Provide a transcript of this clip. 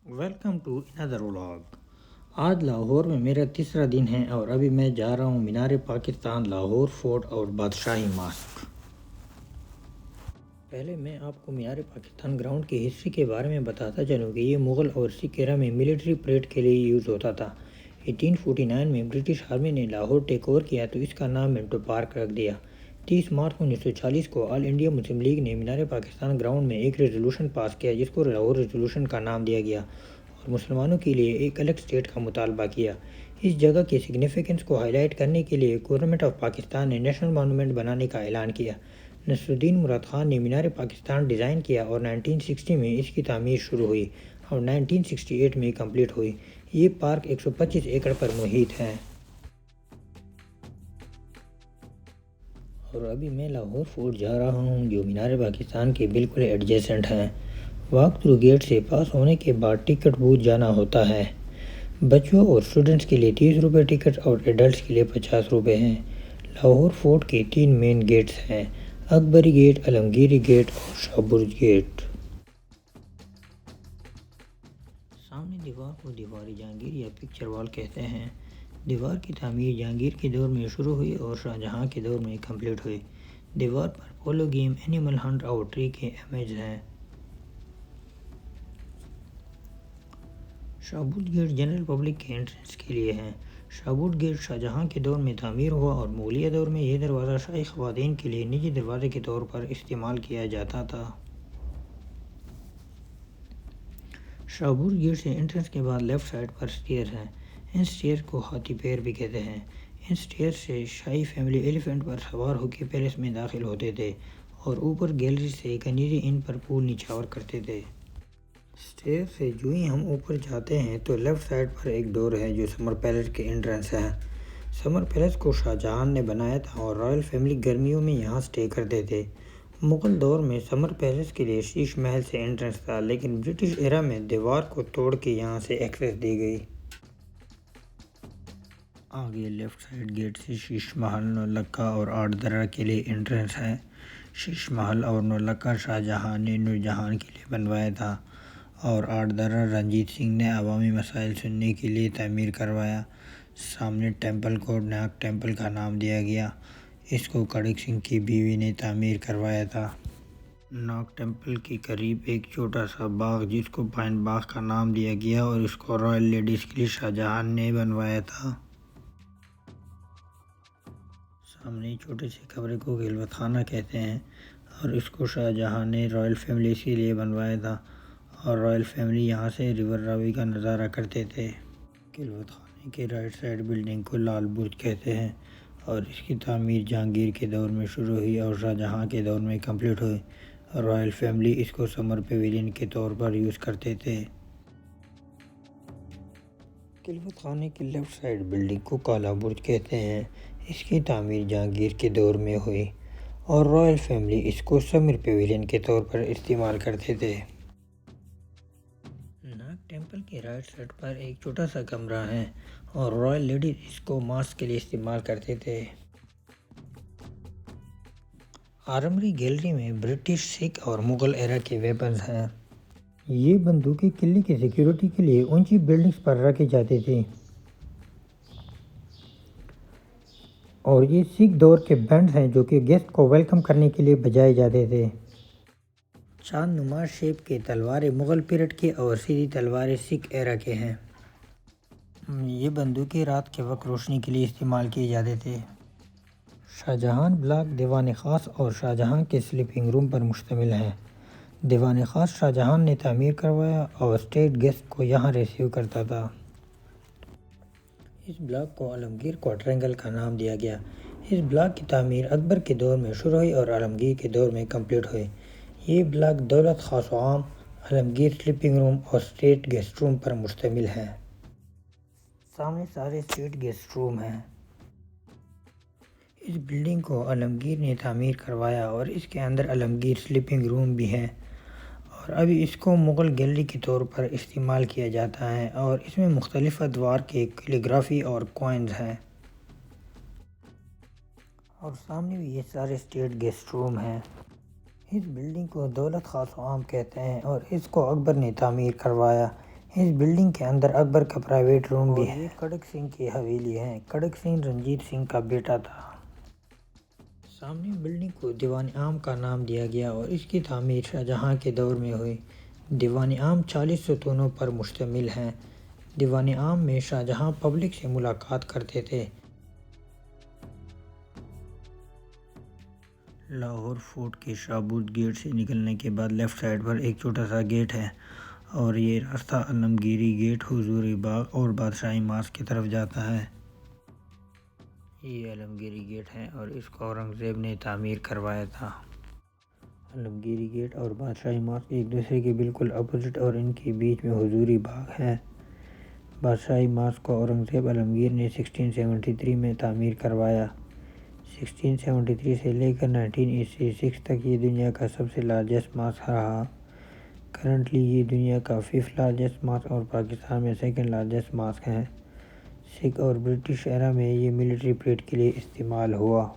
Welcome to another vlog. آج لاہور میں میرا تیسرا دن ہے اور ابھی میں جا رہا ہوں مینار پاکستان، لاہور فورٹ اور بادشاہی ماسک۔ پہلے میں آپ کو مینار پاکستان گراؤنڈ کی ہسٹری کے بارے میں بتاتا چلوں کہ یہ مغل اور سکھ ایرا میں ملٹری پریڈ کے لیے یوز ہوتا تھا۔ 1849 میں برٹش آرمی نے لاہور ٹیک اوور کیا تو اس کا نام منٹو پارک رکھ دیا۔ 30 مارچ 1940 کو آل انڈیا مسلم لیگ نے مینار پاکستان گراؤنڈ میں ایک ریزولوشن پاس کیا جس کو لاہور ریزولوشن کا نام دیا گیا اور مسلمانوں کے لیے ایک الگ اسٹیٹ کا مطالبہ کیا۔ اس جگہ کی سگنیفیکنس کو ہائی لائٹ کرنے کے لیے گورنمنٹ آف پاکستان نے نیشنل مانومنٹ بنانے کا اعلان کیا۔ نصر الدین مراد خان نے مینار پاکستان ڈیزائن کیا اور 1960 میں اس کی تعمیر شروع ہوئی اور 1968 میں کمپلیٹ ہوئی۔ یہ پارک 125 ایکڑ پر محیط ہے۔ اور ابھی میں لاہور فورٹ جا رہا ہوں جو مینار پاکستان کے بالکل ایڈجیسنٹ ہے۔ واک تھرو گیٹ سے پاس ہونے کے بعد ٹکٹ بوتھ جانا ہوتا ہے۔ بچوں اور اسٹوڈنٹس کے لیے 30 روپے ٹکٹ اور ایڈلٹس کے لیے 50 روپے ہیں۔ لاہور فورٹ کے 3 مین گیٹس ہیں: اکبری گیٹ، عالمگیری گیٹ اور شاہ برج گیٹ۔ سامنے دیوار کو دیواری جہانگیر یا پکچر وال کہتے ہیں۔ دیوار کی تعمیر جہانگیر کے دور میں شروع ہوئی اور شاہ جہاں کے دور میں کمپلیٹ ہوئی۔ دیوار پر پولو گیم، اینیمل ہنٹ اور ٹری کے امیج ہیں۔ شاہ برج گیٹ جنرل پبلک کے انٹرنس کے لیے ہے۔ شاہ برج گیٹ شاہ جہاں کے دور میں تعمیر ہوا اور مغلیہ دور میں یہ دروازہ شاہی خواتین کے لیے نجی دروازے کے طور پر استعمال کیا جاتا تھا۔ شاہ برج گیٹ سے انٹرنس کے بعد لیفٹ سائڈ پر سٹیئر ہیں۔ ان سٹیئر کو ہاتھی پیر بھی کہتے ہیں۔ ان سٹیئر سے شاہی فیملی ایلیفینٹ پر سوار ہو کے پیلس میں داخل ہوتے تھے اور اوپر گیلری سے کنیری ان پر پھول نچھاور کرتے تھے۔ سٹیئر سے جو ہی ہم اوپر جاتے ہیں تو لیفٹ سائڈ پر ایک ڈور ہے جو سمر پیلس کے انٹرنس ہے۔ سمر پیلس کو شاہ جہاں نے بنایا تھا اور رائل فیملی گرمیوں میں یہاں سٹے کرتے تھے۔ مغل دور میں سمر پیلس کے لیے شیش محل سے انٹرنس تھا لیکن برٹش ایرا میں دیوار کو توڑ کے یہاں سے ایکسس دی گئی۔ آگے لیفٹ سائڈ گیٹ سے شیش محل، نولکہ اور آٹھ درہ کے لیے انٹرنس ہے۔ شیش محل اور نولکہ شاہ جہاں نے نور جہاں کے لیے بنوایا تھا اور آٹھ درہ رنجیت سنگھ نے عوامی مسائل سننے کے لیے تعمیر کروایا۔ سامنے ٹیمپل کو ناگ ٹیمپل کا نام دیا گیا۔ اس کو کھڑک سنگھ کی بیوی نے تعمیر کروایا تھا۔ ناگ ٹیمپل کے قریب ایک چھوٹا سا باغ جس کو پائن باغ کا نام دیا گیا اور اس کو رائل لیڈیز کے لیے شاہ جہاں نے بنوایا تھا۔ سامنے چھوٹے سے کمرے کو خلوت خانہ کہتے ہیں اور اس کو شاہ جہاں نے رائل فیملی کے لیے بنوایا تھا اور رائل فیملی یہاں سے ریور راوی کا نظارہ کرتے تھے۔ خلوت خانے کے رائٹ سائڈ بلڈنگ کو لال برج کہتے ہیں اور اس کی تعمیر جہانگیر کے دور میں شروع ہوئی اور شاہ جہاں کے دور میں کمپلیٹ ہوئی۔ رائل فیملی اس کو سمر پیویلین کے طور پر یوز کرتے تھے۔ خلوت خانے کی لیفٹ سائڈ بلڈنگ کو کالا برج کہتے ہیں۔ اس کی تعمیر جہانگیر کے دور میں ہوئی اور رائل فیملی اس کو سمر پیویلین کے طور پر استعمال کرتے تھے۔ ناگ ٹیمپل کے رائٹ سائڈ پر ایک چھوٹا سا کمرہ ہے اور رائل لیڈیز اس کو ماسک کے لیے استعمال کرتے تھے۔ آرمری گیلری میں برٹش، سکھ اور مغل ایرا کے ویپنز ہیں۔ یہ بندوقیں قلعے کی سیکیورٹی کے لیے اونچی بلڈنگز پر رکھی جاتی تھیں اور یہ سکھ دور کے بینڈز ہیں جو کہ گیسٹ کو ویلکم کرنے کے لیے بجائے جاتے تھے۔ چاند نما شیپ کے تلواریں مغل پیریڈ کے اور سیدھی تلواریں سکھ ایرا کے ہیں۔ یہ بندوقیں رات کے وقت روشنی کے لیے استعمال کیے جاتے تھے۔ شاہ جہاں بلاک دیوان خاص اور شاہ جہاں کے سلیپنگ روم پر مشتمل ہے۔ دیوان خاص شاہ جہاں نے تعمیر کروایا اور اسٹیٹ گیسٹ کو یہاں ریسیو کرتا تھا۔ اس بلاک کو عالمگیر کوارٹرینگل کا نام دیا گیا۔ اس بلاک کی تعمیر اکبر کے دور میں شروع ہوئی اور عالمگیر کے دور میں کمپلیٹ ہوئی۔ یہ بلاک دولت خاص و عام، عالمگیر سلیپنگ روم اور اسٹیٹ گیسٹ روم پر مشتمل ہے۔ سامنے سارے اسٹیٹ گیسٹ روم ہیں۔ اس بلڈنگ کو عالمگیر نے تعمیر کروایا اور اس کے اندر عالمگیر سلیپنگ روم بھی ہے اور ابھی اس کو مغل گیلری کے طور پر استعمال کیا جاتا ہے اور اس میں مختلف ادوار کے کیلیگرافی اور کوائنز ہیں۔ اور سامنے بھی یہ سارے اسٹیٹ گیسٹ روم ہیں۔ اس بلڈنگ کو دولت خاص و عام کہتے ہیں اور اس کو اکبر نے تعمیر کروایا۔ اس بلڈنگ کے اندر اکبر کا پرائیویٹ روم بھی ہے۔ یہ کھڑک سنگھ کی حویلی ہے۔ کھڑک سنگھ رنجیت سنگھ کا بیٹا تھا۔ سامنے بلڈنگ کو دیوان عام کا نام دیا گیا اور اس کی تعمیر شاہجہاں کے دور میں ہوئی۔ دیوان عام 40 ستونوں پر مشتمل ہے۔ دیوان عام میں شاہجہاں پبلک سے ملاقات کرتے تھے۔ لاہور فورٹ کے شاہبود گیٹ سے نکلنے کے بعد لیفٹ سائیڈ پر ایک چھوٹا سا گیٹ ہے اور یہ راستہ عالمگیری گیٹ، حضوری باغ اور بادشاہی ماسک کی طرف جاتا ہے۔ یہ عالمگیری گیٹ ہے اور اس کو اورنگزیب نے تعمیر کروایا تھا۔ عالمگیری گیٹ اور بادشاہی ماسک ایک دوسرے کے بالکل اپوزٹ اور ان کے بیچ میں حضوری باغ ہے۔ بادشاہی ماسک کو اورنگزیب عالمگیر نے 1673 میں تعمیر کروایا۔ 1673 سے لے کر 1986 تک یہ دنیا کا سب سے لارجسٹ ماسک رہا۔ کرنٹلی یہ دنیا کا 5th لارجسٹ ماسک اور پاکستان میں 2nd لارجسٹ ماسک ہے۔ سکھ اور برٹش ایرا میں یہ ملٹری پریڈ کے لیے استعمال ہوا۔